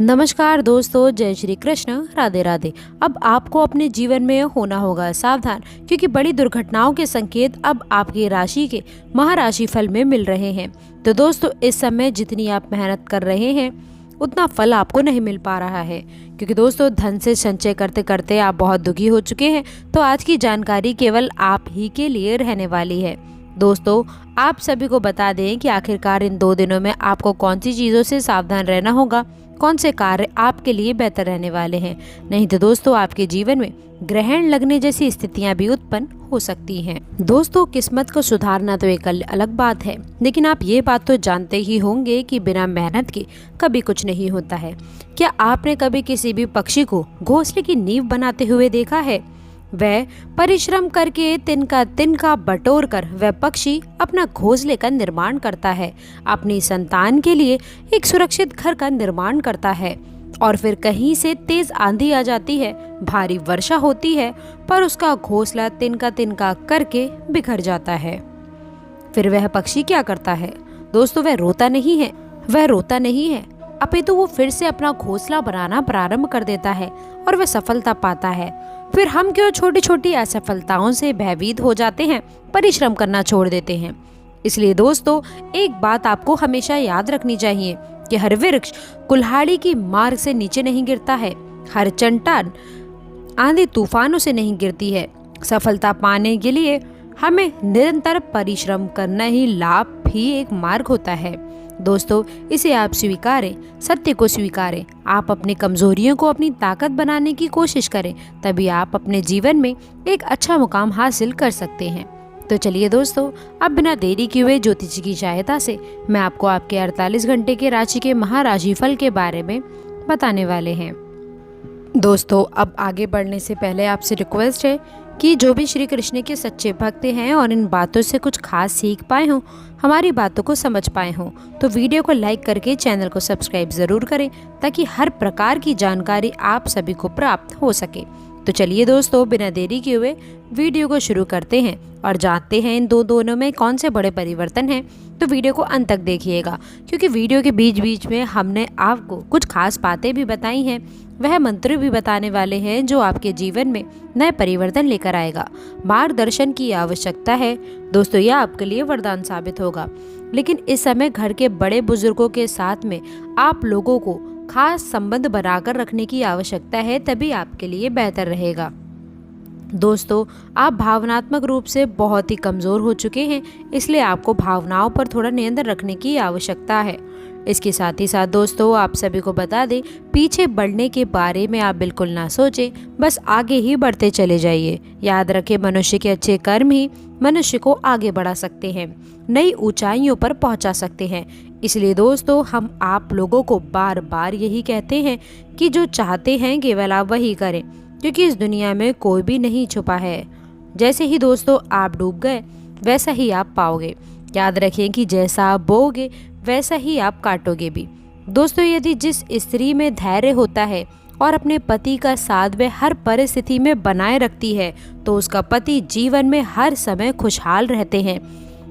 नमस्कार दोस्तों, जय श्री कृष्ण, राधे राधे। अब आपको अपने जीवन में होना होगा सावधान, क्योंकि बड़ी दुर्घटनाओं के संकेत अब आपकी राशि के महाराशि फल में मिल रहे हैं। तो दोस्तों, इस समय जितनी आप मेहनत कर रहे हैं उतना फल आपको नहीं मिल पा रहा है, क्योंकि दोस्तों धन से संचय करते करते आप बहुत दुखी हो चुके हैं। तो आज की जानकारी केवल आप ही के लिए रहने वाली है। दोस्तों, आप सभी को बता दें कि आखिरकार इन 2 दिनों में आपको कौन सी चीज़ों से सावधान रहना होगा, कौन से कार्य आपके लिए बेहतर रहने वाले हैं। नहीं तो दोस्तों, आपके जीवन में ग्रहण लगने जैसी स्थितियां भी उत्पन्न हो सकती हैं। दोस्तों, किस्मत को सुधारना तो एक अलग बात है, लेकिन आप ये बात तो जानते ही होंगे कि बिना मेहनत के कभी कुछ नहीं होता है। क्या आपने कभी किसी भी पक्षी को घोंसले की नींव बनाते हुए देखा है? वह परिश्रम करके तिनका बटोर कर वह पक्षी अपना घोंसले का निर्माण करता है, अपनी संतान के लिए एक सुरक्षित घर का निर्माण करता है। और फिर कहीं से तेज आंधी आ जाती है, भारी वर्षा होती है, पर उसका घोंसला तिनका करके बिखर जाता है। फिर वह पक्षी क्या करता है? दोस्तों, वह रोता नहीं है, अपितु वो फिर से अपना घोंसला बनाना प्रारंभ कर देता है और वह सफलता पाता है। फिर हम क्यों छोटी छोटी असफलताओं से भयभीत हो जाते हैं, परिश्रम करना छोड़ देते हैं। इसलिए दोस्तों, एक बात आपको हमेशा याद रखनी चाहिए कि हर वृक्ष कुल्हाड़ी की मार से नीचे नहीं गिरता है, हर चट्टान आंधी तूफानों से नहीं गिरती है। सफलता पाने के लिए हमें निरंतर परिश्रम करना ही लाभ ही एक मार्ग होता है। दोस्तों, इसे आप स्वीकारें, सत्य को स्वीकारें। आप अपनी कमजोरियों को अपनी ताकत बनाने की कोशिश करें, तभी आप अपने जीवन में एक अच्छा मुकाम हासिल कर सकते हैं। तो चलिए दोस्तों, अब बिना देरी किए हुए ज्योतिषी की सहायता से मैं आपको आपके 48 घंटे के राशि के महाराशि फल के बारे में बताने वाले हैं। दोस्तों, अब आगे बढ़ने से पहले आपसे रिक्वेस्ट है कि जो भी श्री कृष्ण के सच्चे भक्त हैं और इन बातों से कुछ खास सीख पाए हों, हमारी बातों को समझ पाए हों, तो वीडियो को लाइक करके चैनल को सब्सक्राइब ज़रूर करें, ताकि हर प्रकार की जानकारी आप सभी को प्राप्त हो सके। तो चलिए दोस्तों, बिना देरी किए हुए वीडियो को शुरू करते हैं और जानते हैं इन दोनों में कौन से बड़े परिवर्तन हैं। तो वीडियो को अंत तक देखिएगा, क्योंकि वीडियो के बीच बीच में हमने आपको कुछ खास बातें भी बताई हैं, वह मंत्र भी बताने वाले हैं जो आपके जीवन में नए परिवर्तन लेकर आएगा। मार्गदर्शन की आवश्यकता है दोस्तों, यह आपके लिए वरदान साबित होगा। लेकिन इस समय घर के बड़े बुजुर्गों के साथ में आप लोगों को खास संबंध बनाकर रखने की आवश्यकता है, तभी आपके लिए बेहतर रहेगा। दोस्तों, आप भावनात्मक रूप से बहुत ही कमज़ोर हो चुके हैं, इसलिए आपको भावनाओं पर थोड़ा नियंत्रण रखने की आवश्यकता है। इसके साथ ही साथ दोस्तों, आप सभी को बता दें, पीछे बढ़ने के बारे में आप बिल्कुल ना सोचें, बस आगे ही बढ़ते चले जाइए। याद रखें, मनुष्य के अच्छे कर्म ही मनुष्य को आगे बढ़ा सकते हैं, नई ऊंचाइयों पर पहुंचा सकते हैं। इसलिए दोस्तों, हम आप लोगों को बार बार यही कहते हैं कि जो चाहते हैं केवल आप वही करें, क्योंकि इस दुनिया में कोई भी नहीं छुपा है। जैसे ही दोस्तों आप डूब गए, वैसा ही आप पाओगे। याद रखें कि जैसा आप बोओगे वैसा ही आप काटोगे भी। दोस्तों, यदि जिस स्त्री में धैर्य होता है और अपने पति का साथ वह हर परिस्थिति में बनाए रखती है, तो उसका पति जीवन में हर समय खुशहाल रहते हैं,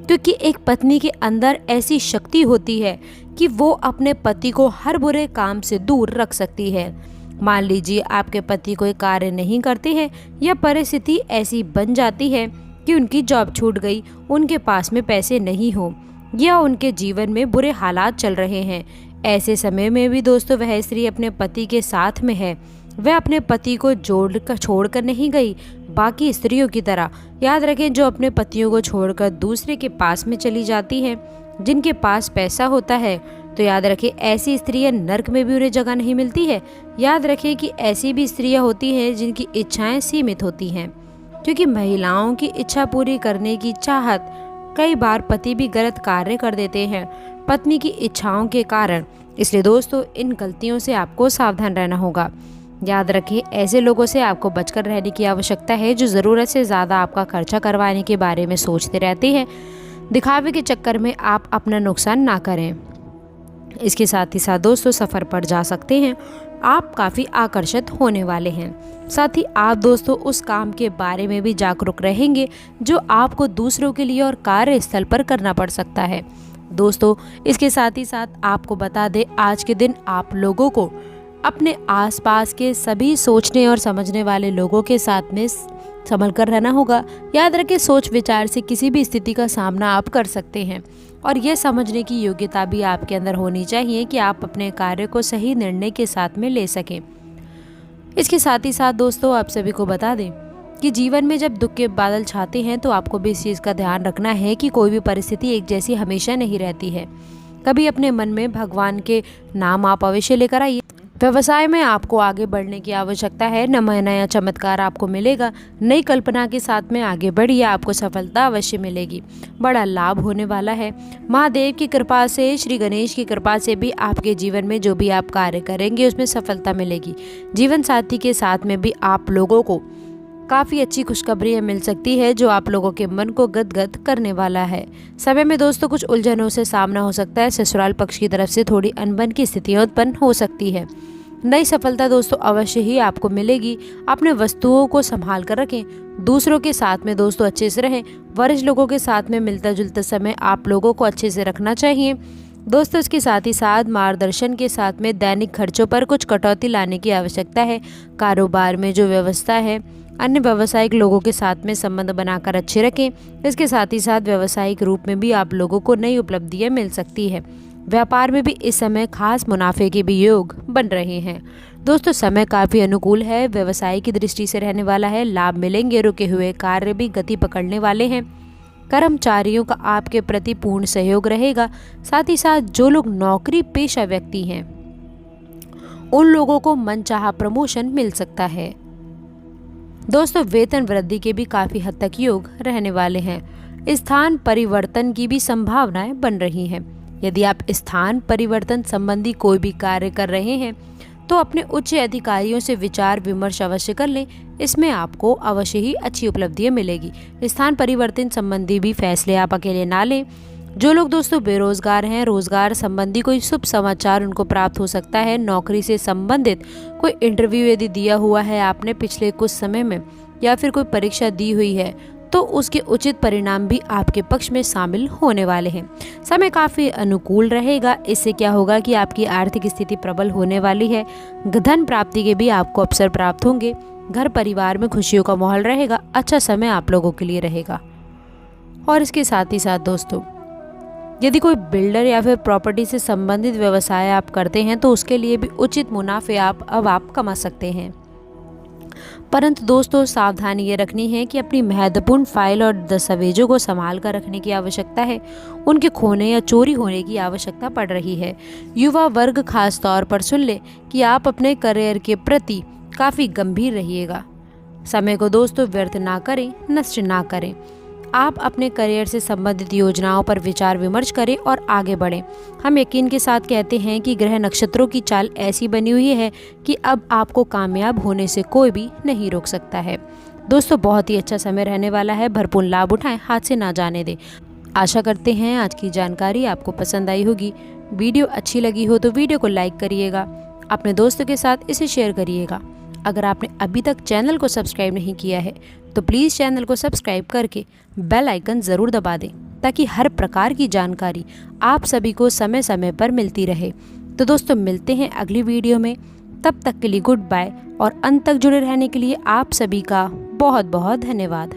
क्योंकि एक पत्नी के अंदर ऐसी शक्ति होती है कि वो अपने पति को हर बुरे काम से दूर रख सकती है। मान लीजिए आपके पति कोई कार्य नहीं करते हैं, या परिस्थिति ऐसी बन जाती है कि उनकी जॉब छूट गई, उनके पास में पैसे नहीं हो, या उनके जीवन में बुरे हालात चल रहे हैं। ऐसे समय में भी दोस्तों वह स्त्री अपने पति के साथ में है, वह अपने पति को छोड़कर नहीं गई, बाकी स्त्रियों की तरह। याद रखें, जो अपने पतियों को छोड़कर दूसरे के पास में चली जाती हैं, जिनके पास पैसा होता है, तो याद रखें ऐसी स्त्रियां नर्क में भी उन्हें जगह नहीं मिलती है। याद रखें कि ऐसी भी स्त्रियां होती हैं जिनकी इच्छाएं सीमित होती हैं, क्योंकि महिलाओं की इच्छा पूरी करने की चाहत कई बार पति भी गलत कार्य कर देते हैं पत्नी की इच्छाओं के कारण। इसलिए दोस्तों, इन गलतियों से आपको सावधान रहना होगा। याद रखें, ऐसे लोगों से आपको बचकर रहने की आवश्यकता है जो ज़रूरत से ज़्यादा आपका खर्चा करवाने के बारे में सोचते रहते हैं। दिखावे के चक्कर में आप अपना नुकसान ना करें। इसके साथ ही साथ दोस्तों, सफ़र पर जा सकते हैं, आप काफ़ी आकर्षित होने वाले हैं। साथ ही आप दोस्तों उस काम के बारे में भी जागरूक रहेंगे जो आपको दूसरों के लिए और कार्यस्थल पर करना पड़ सकता है। दोस्तों, इसके साथ ही साथ आपको बता दें, आज के दिन आप लोगों को अपने आसपास के सभी सोचने और समझने वाले लोगों के साथ में संभल कर रहना होगा। याद रखें, सोच विचार से किसी भी स्थिति का सामना आप कर सकते हैं और यह समझने की योग्यता भी आपके अंदर होनी चाहिए कि आप अपने कार्य को सही निर्णय के साथ में ले सकें। इसके साथ ही साथ दोस्तों, आप सभी को बता दें कि जीवन में जब दुख के बादल छाते हैं तो आपको भी इस चीज़ का ध्यान रखना है कि कोई भी परिस्थिति एक जैसी हमेशा नहीं रहती है। कभी अपने मन में भगवान के नाम आप अवश्य लेकर आइए। व्यवसाय में आपको आगे बढ़ने की आवश्यकता है। नया चमत्कार आपको मिलेगा। नई कल्पना के साथ में आगे बढ़िए, आपको सफलता अवश्य मिलेगी। बड़ा लाभ होने वाला है। महादेव की कृपा से, श्री गणेश की कृपा से भी आपके जीवन में जो भी आप कार्य करेंगे उसमें सफलता मिलेगी। जीवन साथी के साथ में भी आप लोगों को काफ़ी अच्छी खुशखबरी मिल सकती है जो आप लोगों के मन को गदगद करने वाला है। समय में दोस्तों कुछ उलझनों से सामना हो सकता है। ससुराल पक्ष की तरफ से थोड़ी अनबन की स्थितियां उत्पन्न हो सकती है। नई सफलता दोस्तों अवश्य ही आपको मिलेगी। अपने वस्तुओं को संभाल कर रखें। दूसरों के साथ में दोस्तों अच्छे से रहें। वरिष्ठ लोगों के साथ में मिलता जुलता समय आप लोगों को अच्छे से रखना चाहिए। दोस्तों इसके साथ ही साथ मार्गदर्शन के साथ में दैनिक खर्चों पर कुछ कटौती लाने की आवश्यकता है। कारोबार में जो व्यवस्था है, अन्य व्यावसायिक लोगों के साथ में संबंध बनाकर अच्छे रखें। इसके साथ ही साथ व्यावसायिक रूप में भी आप लोगों को नई उपलब्धियां मिल सकती है। व्यापार में भी इस समय खास मुनाफे के भी योग बन रहे हैं। दोस्तों समय काफ़ी अनुकूल है। व्यवसाय की दृष्टि से रहने वाला है। लाभ मिलेंगे। रुके हुए कार्य भी गति पकड़ने वाले हैं। कर्मचारियों का आपके प्रति पूर्ण सहयोग रहेगा। साथ ही साथ जो लोग नौकरी पेशा व्यक्ति हैं उन लोगों को मनचाहा प्रमोशन मिल सकता है। दोस्तों वेतन वृद्धि के भी काफ़ी हद तक योग रहने वाले हैं। स्थान परिवर्तन की भी संभावनाएं बन रही हैं। यदि आप स्थान परिवर्तन संबंधी कोई भी कार्य कर रहे हैं तो अपने उच्च अधिकारियों से विचार विमर्श अवश्य कर लें। इसमें आपको अवश्य ही अच्छी उपलब्धियां मिलेगी। स्थान परिवर्तन संबंधी भी फैसले आप अकेले ना लें। जो लोग दोस्तों बेरोजगार हैं, रोजगार संबंधी कोई शुभ समाचार उनको प्राप्त हो सकता है। नौकरी से संबंधित कोई इंटरव्यू यदि दिया हुआ है आपने पिछले कुछ समय में या फिर कोई परीक्षा दी हुई है तो उसके उचित परिणाम भी आपके पक्ष में शामिल होने वाले हैं। समय काफ़ी अनुकूल रहेगा। इससे क्या होगा कि आपकी आर्थिक स्थिति प्रबल होने वाली है। धन प्राप्ति के भी आपको अवसर प्राप्त होंगे। घर परिवार में खुशियों का माहौल रहेगा। अच्छा समय आप लोगों के लिए रहेगा। और इसके साथ ही साथ दोस्तों, यदि कोई बिल्डर या फिर प्रॉपर्टी से संबंधित व्यवसाय आप करते हैं तो उसके लिए भी उचित मुनाफे आप कमा सकते हैं। परंतु दोस्तों सावधानी ये रखनी है कि अपनी महत्वपूर्ण फाइल और दस्तावेजों को संभाल कर रखने की आवश्यकता है। उनके खोने या चोरी होने की आवश्यकता पड़ रही है। युवा वर्ग खास तौर पर सुन ले कि आप अपने करियर के प्रति काफ़ी गंभीर रहिएगा। समय को दोस्तों व्यर्थ ना करें, नष्ट ना करें। आप अपने करियर से संबंधित योजनाओं पर विचार विमर्श करें और आगे बढ़ें। हम यकीन के साथ कहते हैं कि ग्रह नक्षत्रों की चाल ऐसी बनी हुई है कि अब आपको कामयाब होने से कोई भी नहीं रोक सकता है। दोस्तों बहुत ही अच्छा समय रहने वाला है। भरपूर लाभ उठाएं, हाथ से ना जाने दें। आशा करते हैं आज की जानकारी आपको पसंद आई होगी। वीडियो अच्छी लगी हो तो वीडियो को लाइक करिएगा, अपने दोस्तों के साथ इसे शेयर करिएगा। अगर आपने अभी तक चैनल को सब्सक्राइब नहीं किया है तो प्लीज़ चैनल को सब्सक्राइब करके बेल आइकन ज़रूर दबा दें ताकि हर प्रकार की जानकारी आप सभी को समय समय पर मिलती रहे। तो दोस्तों मिलते हैं अगली वीडियो में। तब तक के लिए गुड बाय और अंत तक जुड़े रहने के लिए आप सभी का बहुत बहुत धन्यवाद।